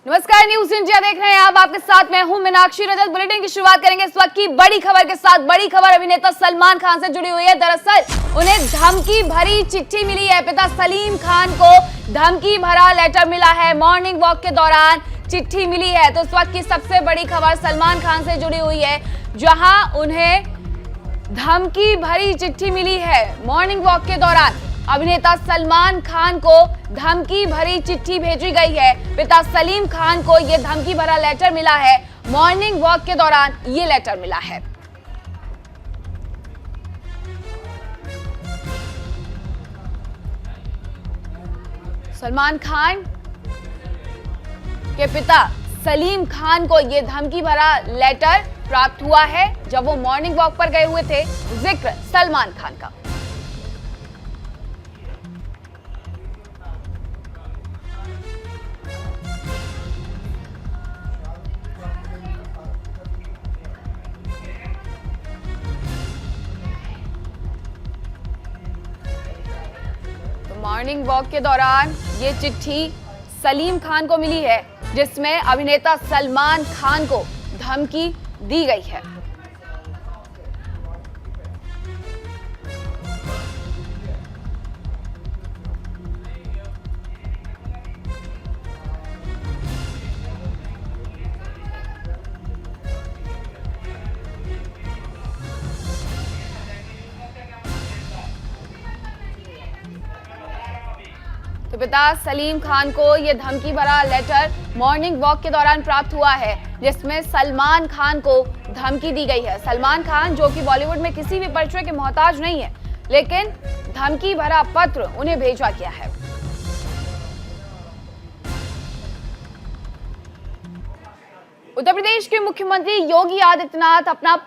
नमस्कार, news India देख रहे हैं आप। आपके साथ मैं हूं मीनाक्षी रजत। बुलेटिन की शुरुआत करेंगे इस वक्त की बड़ी खबर के साथ। बड़ी खबर अभिनेता सलमान खान से जुड़ी हुई है। दरअसल उन्हें धमकी भरी चिट्ठी मिली है। पिता सलीम खान को धमकी भरा लेटर मिला है। मॉर्निंग वॉक के दौरान चिट्ठी मिली है। तो इस वक्त की सबसे बड़ी खबर सलमान खान से जुड़ी हुई है, जहां उन्हें धमकी भरी चिट्ठी मिली है। मॉर्निंग वॉक के दौरान अभिनेता सलमान खान को धमकी भरी चिट्ठी भेजी गई है। पिता सलीम खान को यह धमकी भरा लेटर मिला है। मॉर्निंग वॉक के दौरान यह लेटर मिला है। सलमान खान के पिता सलीम खान को यह धमकी भरा लेटर प्राप्त हुआ है जब वो मॉर्निंग वॉक पर गए हुए थे। जिक्र सलमान खान का। मॉर्निंग वॉक के दौरान ये चिट्ठी सलीम खान को मिली है, जिसमें अभिनेता सलमान खान को धमकी दी गई है। तो पिता सलीम खान को यह धमकी भरा लेटर मॉर्निंग वॉक के दौरान प्राप्त हुआ है, जिसमें सलमान खान को धमकी दी गई है। सलमान खान, जो कि बॉलीवुड में किसी भी परिचय के मोहताज नहीं है, लेकिन धमकी भरा पत्र उन्हें भेजा गया है। उत्तर प्रदेश के मुख्यमंत्री योगी आदित्यनाथ अपना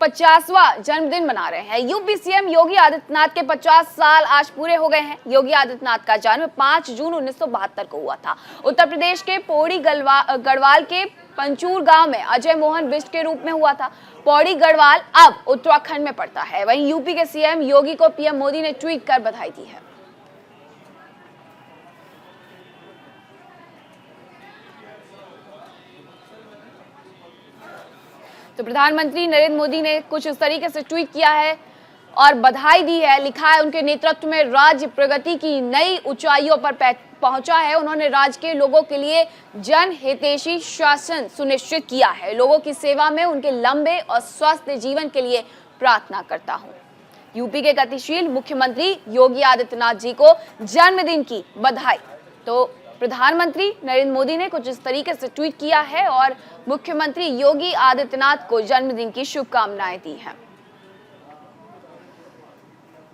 50वां जन्मदिन मना रहे हैं। यूपी सीएम योगी आदित्यनाथ के 50 साल आज पूरे हो गए हैं। योगी आदित्यनाथ का जन्म 5 जून 1972 को हुआ था। उत्तर प्रदेश के पौड़ी गढ़वाल के पंचूर गांव में अजय मोहन बिष्ट के रूप में हुआ था। पौड़ी गढ़वाल अब उत्तराखंड में पड़ता है। वहीं यूपी के सीएम योगी को पीएम मोदी ने ट्वीट कर बधाई दी है। तो प्रधानमंत्री नरेंद्र मोदी ने कुछ इस तरीके से ट्वीट किया है और बधाई दी है। लिखा है, उनके नेतृत्व में राज्य प्रगति की नई ऊंचाइयों पर पहुंचा है। उन्होंने राज्य के लोगों के लिए जनहितैषी शासन सुनिश्चित किया है। लोगों की सेवा में उनके लंबे और स्वस्थ जीवन के लिए प्रार्थना करता हूं। यूपी के गतिशील मुख्यमंत्री योगी आदित्यनाथ जी को जन्मदिन की बधाई। तो प्रधानमंत्री नरेंद्र मोदी ने कुछ इस तरीके से ट्वीट किया है और मुख्यमंत्री योगी आदित्यनाथ को जन्मदिन की शुभकामनाएं दी हैं।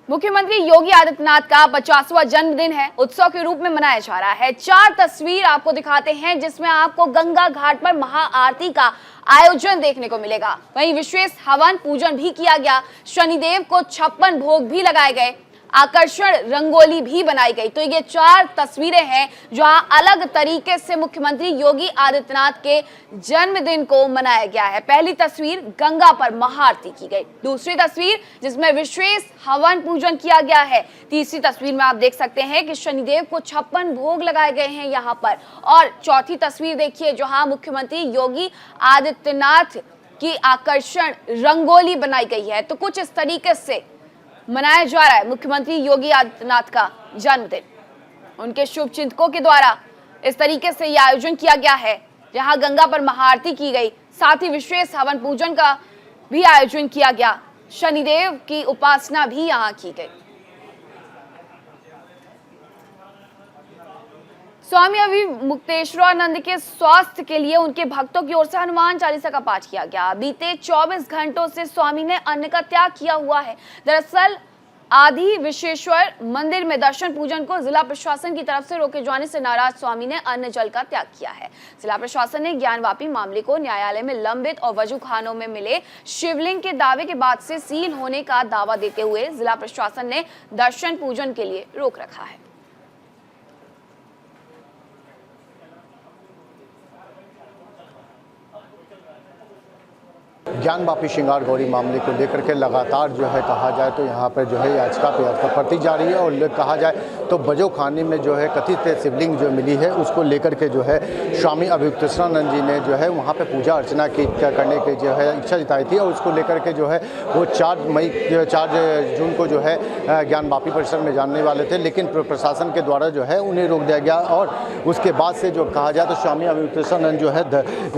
मुख्यमंत्री योगी आदित्यनाथ का 50वां जन्मदिन है, उत्सव के रूप में मनाया जा रहा है। 4 तस्वीर आपको दिखाते हैं, जिसमें आपको गंगा घाट पर महाआरती का आयोजन देखने को मिलेगा। वहीं विशेष हवन पूजन भी किया गया। शनिदेव को 56 भोग भी लगाए गए। आकर्षण रंगोली भी बनाई गई। तो ये 4 तस्वीरें हैं जहां अलग तरीके से मुख्यमंत्री योगी आदित्यनाथ के जन्मदिन को मनाया गया है। पहली तस्वीर गंगा पर महाआरती की गई। दूसरी तस्वीर जिसमें विशेष हवन पूजन किया गया है। तीसरी तस्वीर में आप देख सकते हैं कि शनिदेव को 56 भोग लगाए गए हैं यहाँ पर। और चौथी तस्वीर देखिए, जहां मुख्यमंत्री योगी आदित्यनाथ की आकर्षण रंगोली बनाई गई है। तो कुछ इस तरीके से मनाया जा रहा है मुख्यमंत्री योगी आदित्यनाथ का जन्मदिन। उनके शुभचिंतकों के द्वारा इस तरीके से यह आयोजन किया गया है, जहां गंगा पर महाआरती की गई। साथ ही विशेष हवन पूजन का भी आयोजन किया गया। शनिदेव की उपासना भी यहां की गई। स्वामी अभिमुक्तेश्वरानंद के स्वास्थ्य के लिए उनके भक्तों की ओर से हनुमान चालीसा का पाठ किया गया। बीते 24 घंटों से स्वामी ने अन्न का त्याग किया हुआ है। दरअसल आदि विश्वेश्वर मंदिर में दर्शन पूजन को जिला प्रशासन की तरफ से रोके जाने से नाराज स्वामी ने अन्न जल का त्याग किया है। जिला प्रशासन ने ज्ञानवापी मामले को न्यायालय में लंबित और वजू खानों में मिले शिवलिंग के दावे के बाद से सील होने का दावा देते हुए जिला प्रशासन ने दर्शन पूजन के लिए रोक रखा है। ज्ञानवापी श्रृंगार गौरी मामले को लेकर के लगातार जो है कहा जाए तो यहाँ पर जो है याचिका पे पड़ती जा रही है। और कहा जाए तो बजो खाने में जो है कथित शिवलिंग जो मिली है उसको लेकर के जो है स्वामी अभियुक्तेश्वरानंद जी ने जो है वहाँ पे पूजा अर्चना करने की जो है इच्छा जताई थी। और उसको लेकर के जो है वो 4 जून को जो है ज्ञानवापी परिसर में जानने वाले थे, लेकिन प्रशासन के द्वारा जो है उन्हें रोक दिया गया। और उसके बाद से जो कहा जाए तो स्वामी अभियुक्तेश्वरानंद जो है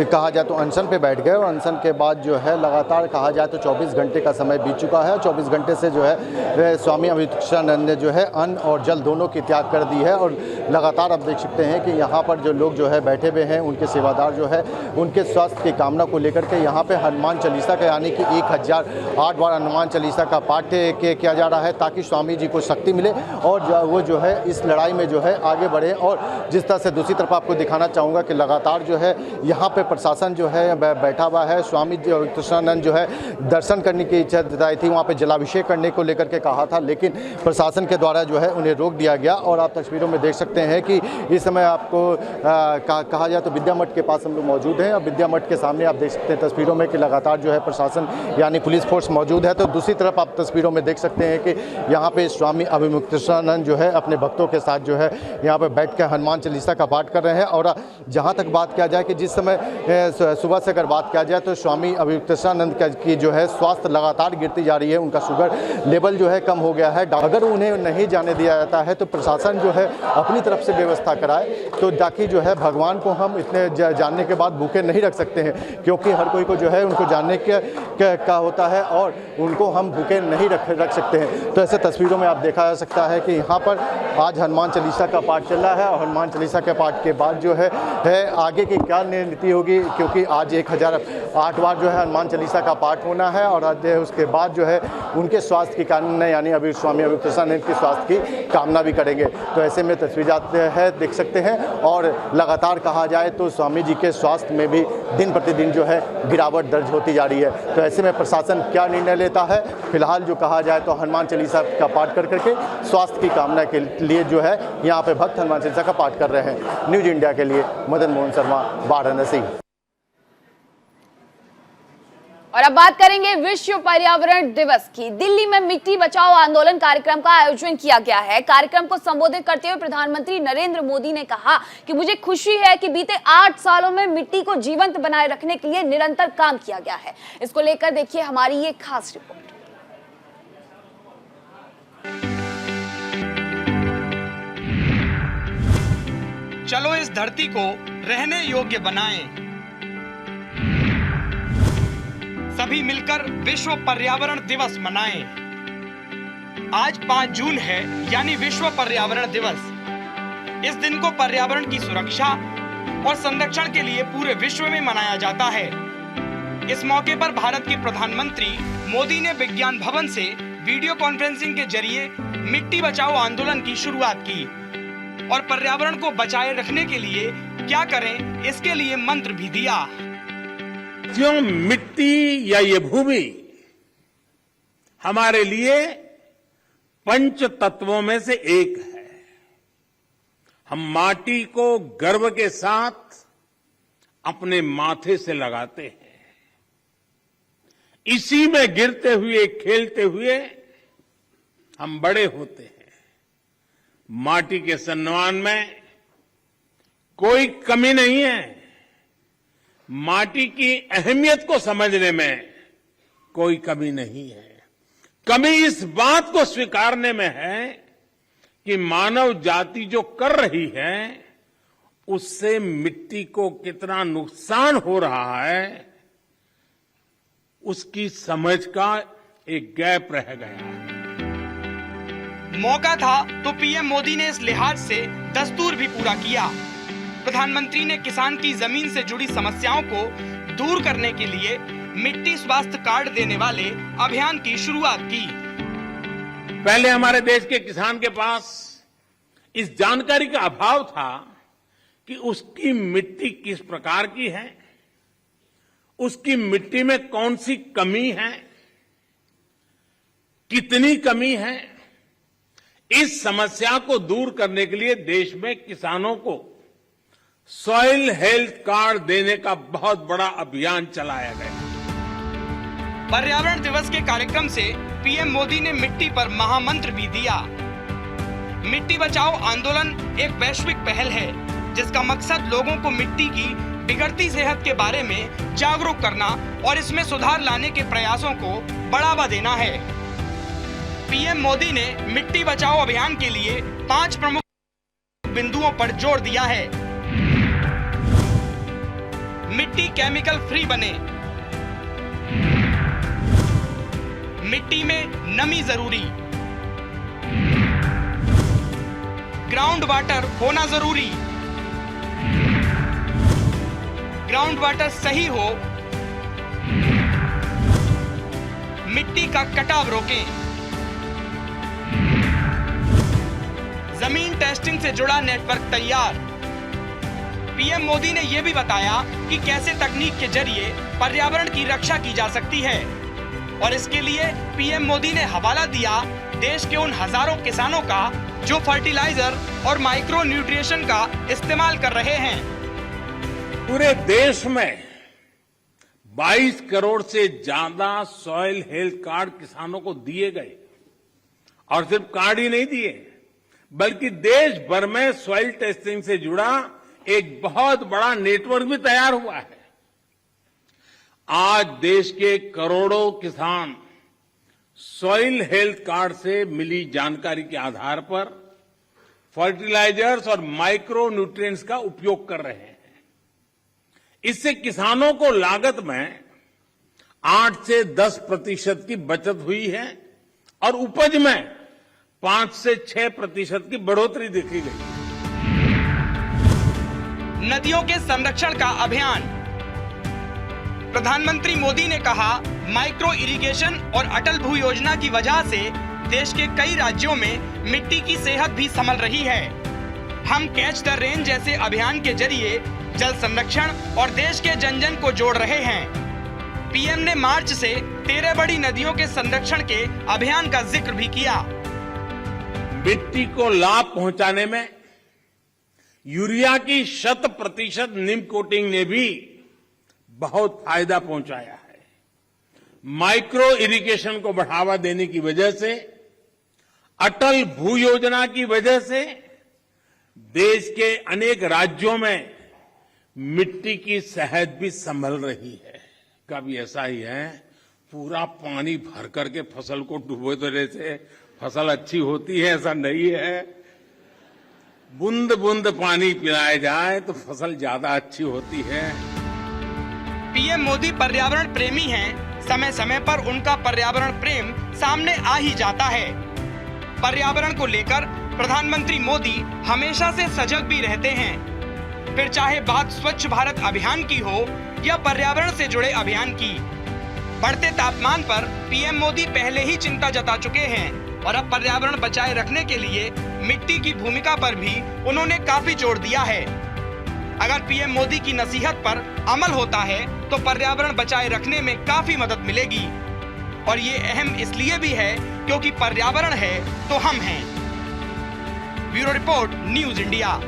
कहा जाए तो अनशन पे बैठ गए। और अनशन के बाद जो है लगातार कहा जाए तो 24 घंटे का समय बीत चुका है। 24 घंटे से जो है स्वामी अभियुक्तेश्वरानंद ने जो है अन्न और जल दोनों की त्याग कर दी है। और लगातार आप देख सकते हैं कि यहाँ पर जो लोग जो है बैठे हुए हैं, उनके सेवादार जो है उनके स्वास्थ्य की कामना को लेकर के यहाँ पे हनुमान चालीसा का यानी कि 1008 बार हनुमान चालीसा का पाठ किया जा रहा है ताकि स्वामी जी को शक्ति मिले और वो जो है इस लड़ाई में जो है आगे बढ़े। और जिस तरह से दूसरी तरफ आपको दिखाना चाहूँगा कि लगातार जो है यहाँ पे प्रशासन जो है बैठा हुआ है। स्वामी जी अभियुक्तेश्वरानंद जो है दर्शन करने की इच्छा जताई थी, वहाँ पे जलाभिषेक करने को लेकर के कहा था, लेकिन प्रशासन के द्वारा जो है उन्हें रोक दिया गया। और आप तस्वीरों में देख सकते हैं कि इस समय आपको कहा जाए तो विद्या मठ के पास हम लोग मौजूद हैं। और विद्या मठ के सामने आप देख सकते हैं तस्वीरों में कि लगातार जो है प्रशासन यानी पुलिस फोर्स मौजूद है। तो दूसरी तरफ आप तस्वीरों में देख सकते हैं कि यहाँ पे स्वामी अभियुक्तेश्वरानंद जो है अपने भक्तों के साथ जो है यहाँ पे बैठ कर हनुमान चालीसा का पाठ कर रहे हैं। और जहाँ तक बात किया जाए कि जिस समय सुबह से अगर बात किया जाए तो स्वामी अभियुक्तेश्वरानंद की जो है स्वास्थ्य लगातार गिरती जा रही है, उनका शुगर लेवल जो है कम हो गया है। अगर उन्हें नहीं जाने दिया जाता है तो प्रशासन जो है अपनी तरफ से व्यवस्था कराए तो ताकि जो है भगवान को हम इतने जानने के बाद भूखे नहीं रख सकते हैं, क्योंकि हर कोई को जो है उनको जानने का होता है और उनको हम भूखे नहीं रख सकते हैं। तो ऐसे तस्वीरों में आप देखा जा सकता है कि यहाँ पर आज हनुमान चालीसा का पाठ चल रहा है। और हनुमान चालीसा के पाठ के बाद जो है आगे की क्या नीति होगी, क्योंकि आज 1008 बार जो है हनुमान चालीसा का पाठ होना है। और उसके बाद जो है उनके स्वास्थ्य की कामना यानी अभी स्वामी अभियुक्तेश्वरानंद के स्वास्थ्य की कामना भी करेंगे। तो ऐसे में तस्वीर है देख सकते हैं। और लगातार कहा जाए तो स्वामी जी के स्वास्थ्य में भी दिन प्रतिदिन जो है गिरावट दर्ज होती जा रही है। तो ऐसे में प्रशासन क्या निर्णय लेता है, फिलहाल जो कहा जाए तो हनुमान चालीसा का पाठ कर करके स्वास्थ्य की कामना के लिए जो है यहाँ पे भक्त हनुमान चालीसा का पाठ कर रहे हैं। न्यूज इंडिया के लिए मदन मोहन शर्मा, वाराणसी। और अब बात करेंगे विश्व पर्यावरण दिवस की। दिल्ली में मिट्टी बचाओ आंदोलन कार्यक्रम का आयोजन किया गया है। कार्यक्रम को संबोधित करते हुए प्रधानमंत्री नरेंद्र मोदी ने कहा कि मुझे खुशी है कि बीते 8 सालों में मिट्टी को जीवंत बनाए रखने के लिए निरंतर काम किया गया है। इसको लेकर देखिए हमारी ये खास रिपोर्ट। चलो इस धरती को रहने योग्य बनाएं। सभी मिलकर विश्व पर्यावरण दिवस मनाएं। आज 5 जून है यानी विश्व पर्यावरण दिवस। इस दिन को पर्यावरण की सुरक्षा और संरक्षण के लिए पूरे विश्व में मनाया जाता है। इस मौके पर भारत के प्रधानमंत्री मोदी ने विज्ञान भवन से वीडियो कॉन्फ्रेंसिंग के जरिए मिट्टी बचाओ आंदोलन की शुरुआत की और पर्यावरण को बचाए रखने के लिए क्या करें इसके लिए मंत्र भी दिया। जो मिट्टी या ये भूमि हमारे लिए पंच तत्वों में से एक है। हम माटी को गर्व के साथ अपने माथे से लगाते हैं। इसी में गिरते हुए खेलते हुए हम बड़े होते हैं। माटी के सम्मान में कोई कमी नहीं है। माटी की अहमियत को समझने में कोई कमी नहीं है। कमी इस बात को स्वीकारने में है कि मानव जाति जो कर रही है उससे मिट्टी को कितना नुकसान हो रहा है उसकी समझ का एक गैप रह गया है। मौका था तो पीएम मोदी ने इस लिहाज से दस्तूर भी पूरा किया। प्रधानमंत्री ने किसान की जमीन से जुड़ी समस्याओं को दूर करने के लिए मिट्टी स्वास्थ्य कार्ड देने वाले अभियान की शुरुआत की। पहले हमारे देश के किसान के पास इस जानकारी का अभाव था कि उसकी मिट्टी किस प्रकार की है, उसकी मिट्टी में कौन सी कमी है, कितनी कमी है। इस समस्या को दूर करने के लिए देश में किसानों को सॉइल हेल्थ कार्ड देने का बहुत बड़ा अभियान चलाया गया। पर्यावरण दिवस के कार्यक्रम से पीएम मोदी ने मिट्टी पर महामंत्र भी दिया। मिट्टी बचाओ आंदोलन एक वैश्विक पहल है जिसका मकसद लोगों को मिट्टी की बिगड़ती सेहत के बारे में जागरूक करना और इसमें सुधार लाने के प्रयासों को बढ़ावा देना है। पीएम मोदी ने मिट्टी बचाओ अभियान के लिए 5 प्रमुख बिंदुओं पर जोर दिया है। मिट्टी केमिकल फ्री बने, मिट्टी में नमी जरूरी, ग्राउंड वाटर होना जरूरी, ग्राउंड वाटर सही हो, मिट्टी का कटाव रोकें, जमीन टेस्टिंग से जुड़ा नेटवर्क तैयार। पीएम मोदी ने यह भी बताया कि कैसे तकनीक के जरिए पर्यावरण की रक्षा की जा सकती है और इसके लिए पीएम मोदी ने हवाला दिया देश के उन हजारों किसानों का जो फर्टिलाइजर और माइक्रो न्यूट्रिशन का इस्तेमाल कर रहे हैं। पूरे देश में 22 करोड़ से ज्यादा सॉइल हेल्थ कार्ड किसानों को दिए गए और सिर्फ कार्ड ही नहीं दिए बल्कि देश भर में सॉइल टेस्टिंग से जुड़ा एक बहुत बड़ा नेटवर्क भी तैयार हुआ है। आज देश के करोड़ों किसान सॉइल हेल्थ कार्ड से मिली जानकारी के आधार पर फर्टिलाइजर्स और माइक्रो न्यूट्रिएंट्स का उपयोग कर रहे हैं। इससे किसानों को लागत में 8 से 10% की बचत हुई है और उपज में 5 से 6% की बढ़ोतरी देखी गई। नदियों के संरक्षण का अभियान। प्रधानमंत्री मोदी ने कहा, माइक्रो इरिगेशन और अटल भू योजना की वजह से देश के कई राज्यों में मिट्टी की सेहत भी संभल रही है। हम कैच द रेन जैसे अभियान के जरिए जल संरक्षण और देश के जन जन को जोड़ रहे हैं। पीएम ने मार्च से 13 बड़ी नदियों के संरक्षण के अभियान का जिक्र भी किया। मिट्टी को लाभ पहुंचाने में यूरिया की 100% नीम कोटिंग ने भी बहुत फायदा पहुंचाया है। माइक्रो इरिगेशन को बढ़ावा देने की वजह से, अटल भू योजना की वजह से देश के अनेक राज्यों में मिट्टी की सेहत भी संभल रही है। कभी ऐसा ही है, पूरा पानी भर करके फसल को डुबो देने से फसल अच्छी होती है, ऐसा नहीं है। बूंद बूंद पानी पिलाया जाए तो फसल ज्यादा अच्छी होती है। पीएम मोदी पर्यावरण प्रेमी हैं। समय समय पर उनका पर्यावरण प्रेम सामने आ ही जाता है। पर्यावरण को लेकर प्रधानमंत्री मोदी हमेशा से सजग भी रहते हैं। फिर चाहे बात स्वच्छ भारत अभियान की हो या पर्यावरण से जुड़े अभियान की। बढ़ते तापमान पर पीएम मोदी पहले ही चिंता जता चुके हैं और अब पर्यावरण बचाए रखने के लिए मिट्टी की भूमिका पर भी उन्होंने काफी जोर दिया है। अगर पीएम मोदी की नसीहत पर अमल होता है तो पर्यावरण बचाए रखने में काफी मदद मिलेगी और ये अहम इसलिए भी है क्योंकि पर्यावरण है तो हम हैं। Bureau report, news India.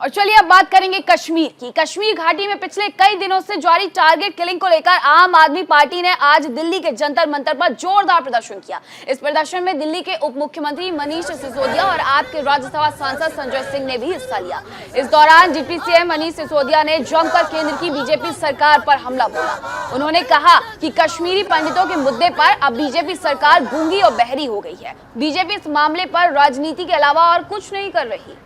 और चलिए अब बात करेंगे कश्मीर की। कश्मीर घाटी में पिछले कई दिनों से जारी टारगेट किलिंग को लेकर आम आदमी पार्टी ने आज दिल्ली के जंतर मंतर पर जोरदार प्रदर्शन किया। इस प्रदर्शन में दिल्ली के उप मुख्यमंत्री मनीष सिसोदिया और आपके राज्यसभा सांसद संजय सिंह ने भी हिस्सा लिया। इस दौरान डिप्टी सीएम मनीष सिसोदिया ने जमकर केंद्र की बीजेपी सरकार पर हमला बोला। उन्होंने कहा कि कश्मीरी पंडितों के मुद्दे पर अब बीजेपी सरकार गूंगी और बहरी हो गई है। बीजेपी इस मामले पर राजनीति के अलावा और कुछ नहीं कर रही।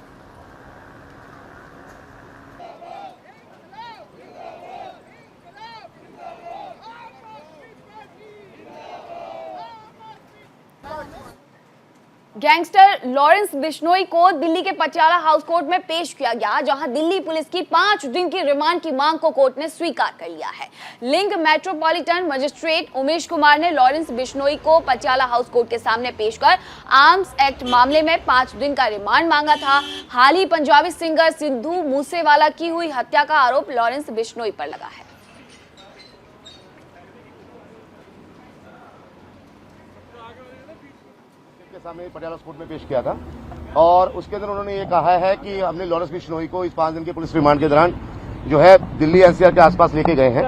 गैंगस्टर लॉरेंस बिश्नोई को दिल्ली के पटियाला हाउस कोर्ट में पेश किया गया, जहां दिल्ली पुलिस की 5 दिन की रिमांड की मांग को कोर्ट ने स्वीकार कर लिया है। Link metropolitan magistrate Umesh Kumar ने लॉरेंस बिश्नोई को पटियाला हाउस कोर्ट के सामने पेश कर आर्म्स एक्ट मामले में 5 दिन का रिमांड मांगा था। हाल ही पंजाबी सिंगर सिद्धू मूसेवाला की हुई हत्या का आरोप लॉरेंस बिश्नोई पर लगा है। सामने पटियाला कोर्ट में पेश किया था और उसके अंदर उन्होंने ये कहा है कि हमने लॉरेंस बिश्नोई को इस 5 दिन के पुलिस रिमांड के दौरान जो है दिल्ली एनसीआर के आसपास लेके गए हैं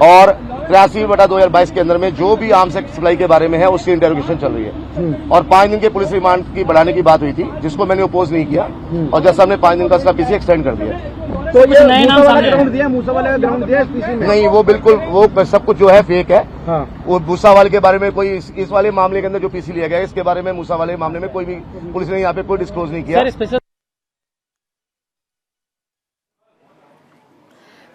और 83/2022 के अंदर में जो भी आर्म्स एक्ट सप्लाई के बारे में है उसकी इंटेरोगेशन चल रही है और 5 दिन के पुलिस रिमांड की बढ़ाने की बात हुई थी, जिसको मैंने अपोज नहीं किया और जैसा हमने 5 दिन का उसका पीसी एक्सटेंड कर दिया। तो ये मूसा वाला ग्राउंड दिया, मूसा वाले का ग्राउंड दिया पीसी में? नहीं, वो बिल्कुल वो सब कुछ जो है फेक है। हाँ। वो मूसा वाले के बारे में कोई इस वाले मामले के अंदर जो पीसी लिया गया है इसके बारे में मूसा वाले मामले में कोई भी पुलिस ने यहाँ पे कोई डिस्क्लोज नहीं किया।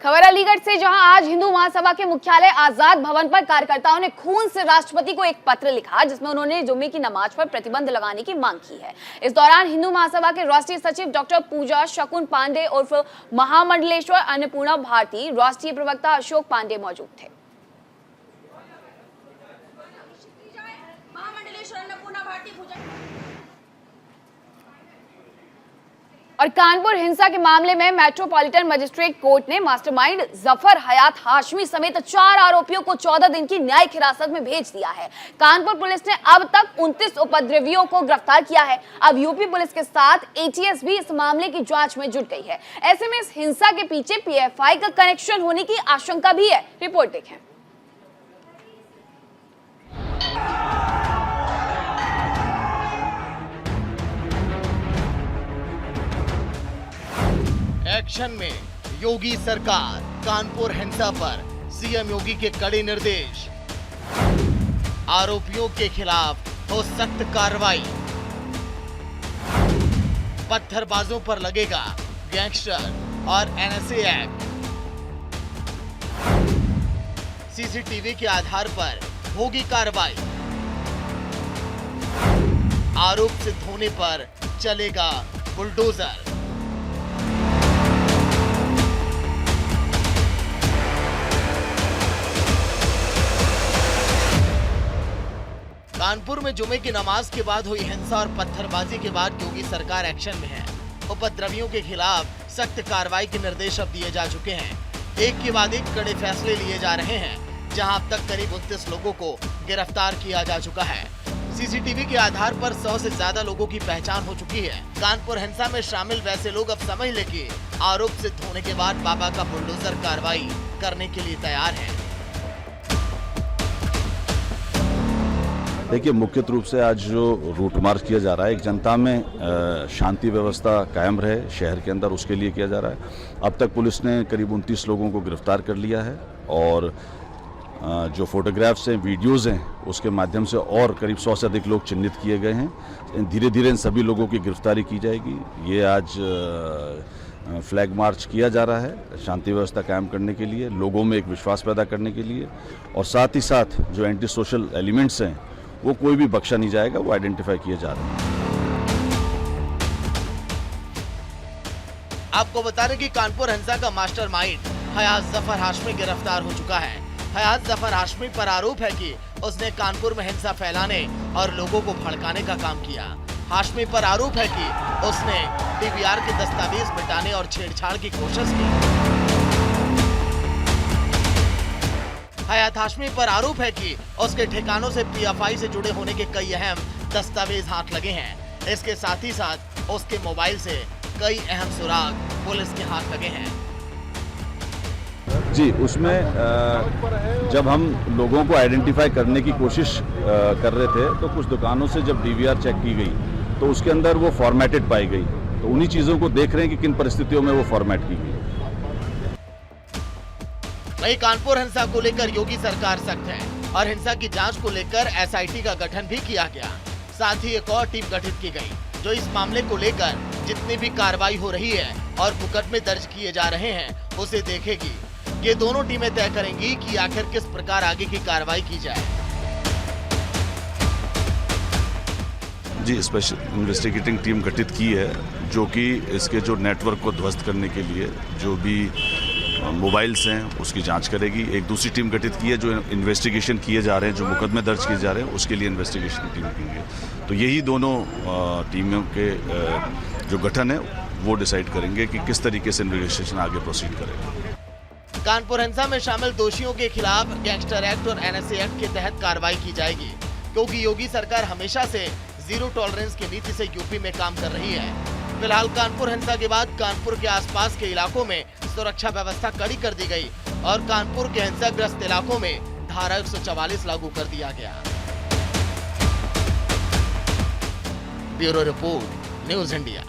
खबर अलीगढ़ से, जहां आज हिंदू महासभा के मुख्यालय आजाद भवन पर कार्यकर्ताओं ने खून से राष्ट्रपति को एक पत्र लिखा, जिसमें उन्होंने जुम्मे की नमाज पर प्रतिबंध लगाने की मांग की है। इस दौरान हिंदू महासभा के राष्ट्रीय सचिव डॉक्टर पूजा शकुन पांडे उर्फ महामंडलेश्वर अन्नपूर्णा भारती, राष्ट्रीय प्रवक्ता अशोक पांडे मौजूद थे। और कानपुर हिंसा के मामले में मेट्रोपॉलिटन मजिस्ट्रेट कोर्ट ने मास्टरमाइंड जफर हयात हाशमी समेत 4 आरोपियों को 14 दिन की न्यायिक हिरासत में भेज दिया है। कानपुर पुलिस ने अब तक 29 उपद्रवियों को गिरफ्तार किया है। अब यूपी पुलिस के साथ एटीएस भी इस मामले की जांच में जुट गई है। ऐसे में इस हिंसा के पीछे पीएफआई का कनेक्शन होने की आशंका भी है। रिपोर्ट देखें। एक्शन में योगी सरकार, कानपुर हिंसा पर सीएम योगी के कड़े निर्देश, आरोपियों के खिलाफ हो सख्त कार्रवाई, पत्थरबाजों पर लगेगा गैंगस्टर और एनएसए एक्ट, सीसीटीवी के आधार पर होगी कार्रवाई, आरोप सिद्ध होने पर चलेगा बुलडोजर। कानपुर में जुमे की नमाज के बाद हुई हिंसा और पत्थरबाजी के बाद योगी सरकार एक्शन में है। उपद्रवियों के खिलाफ सख्त कार्रवाई के निर्देश अब दिए जा चुके हैं। एक के बाद एक कड़े फैसले लिए जा रहे हैं, जहां अब तक करीब 29 लोगों को गिरफ्तार किया जा चुका है। सीसीटीवी के आधार पर 100 से ज्यादा लोगों की पहचान हो चुकी है। कानपुर हिंसा में शामिल वैसे लोग अब समझ ले कि आरोप सिद्ध होने के बाद बाबा का बुलडोजर कार्रवाई करने के लिए तैयार है। देखिए, मुख्य रूप से आज जो रूट मार्च किया जा रहा है, एक जनता में शांति व्यवस्था कायम रहे शहर के अंदर, उसके लिए किया जा रहा है। अब तक पुलिस ने करीब 29 लोगों को गिरफ्तार कर लिया है और जो फोटोग्राफ्स हैं, वीडियोस हैं, उसके माध्यम से और करीब 100 से अधिक लोग चिन्हित किए गए हैं। धीरे धीरे इन सभी लोगों की गिरफ्तारी की जाएगी। ये आज फ्लैग मार्च किया जा रहा है शांति व्यवस्था कायम करने के लिए, लोगों में एक विश्वास पैदा करने के लिए, और साथ ही साथ जो एंटी सोशल एलिमेंट्स हैं वो कोई भी बख्शा नहीं जाएगा, वो आइडेंटिफाई किए जा रहे हैं। आपको बता दें कि कानपुर हिंसा का मास्टरमाइंड हयात जफर हाशमी गिरफ्तार हो चुका है। हयात जफर हाशमी पर आरोप है कि उसने कानपुर में हिंसा फैलाने और लोगों को भड़काने का काम किया। हाशमी पर आरोप है कि उसने डीवीआर के दस्तावेज मिटाने और छेड़छाड़ की कोशिश की। हयात हाशमी पर आरोप है कि उसके ठिकानों से पीएफआई से जुड़े होने के कई अहम दस्तावेज हाथ लगे हैं। इसके साथ ही साथ उसके मोबाइल से कई अहम सुराग पुलिस के हाथ लगे हैं। जी, उसमें जब हम लोगों को आइडेंटिफाई करने की कोशिश कर रहे थे तो कुछ दुकानों से जब डीवीआर चेक की गई तो उसके अंदर वो फॉर्मेटेड पाई गई। तो उन्हीं चीज़ों को देख रहे हैं कि किन परिस्थितियों में वो फॉर्मेट की गई। वहीं कानपुर हिंसा को लेकर योगी सरकार सख्त है और हिंसा की जांच को लेकर एसआईटी का गठन भी किया गया। साथ ही एक और टीम गठित की गई जो इस मामले को लेकर जितनी भी कार्रवाई हो रही है और मुकदमे दर्ज किए जा रहे हैं उसे देखेगी। ये दोनों टीमें तय करेंगी कि आखिर किस प्रकार आगे की कार्रवाई की जाए। जी, स्पेशल इन्वेस्टिगेटिंग टीम गठित की है जो कि इसके जो नेटवर्क को ध्वस्त करने के लिए जो भी मोबाइल्स हैं उसकी जांच करेगी। एक दूसरी टीम गठित की है जो इन्वेस्टिगेशन किए जा रहे हैं, जो मुकदमे दर्ज किए जा रहे हैं उसके लिए इन्वेस्टिगेशन टीम की है। तो यही दोनों टीमों के जो गठन है वो डिसाइड करेंगे कि किस तरीके से इन्वेस्टिगेशन आगे प्रोसीड करेगा। कानपुर हिंसा में शामिल दोषियों के खिलाफ गैंगस्टर एक्ट और एनएसए एक्ट के तहत कार्रवाई की जाएगी, क्योंकि योगी सरकार हमेशा से जीरो टॉलरेंस की नीति से यूपी में काम कर रही है। फिलहाल कानपुर हिंसा के बाद कानपुर के आसपास के इलाकों में सुरक्षा व्यवस्था कड़ी कर दी गई और कानपुर के हिंसाग्रस्त इलाकों में धारा 144 लागू कर दिया गया। Bureau report, news India.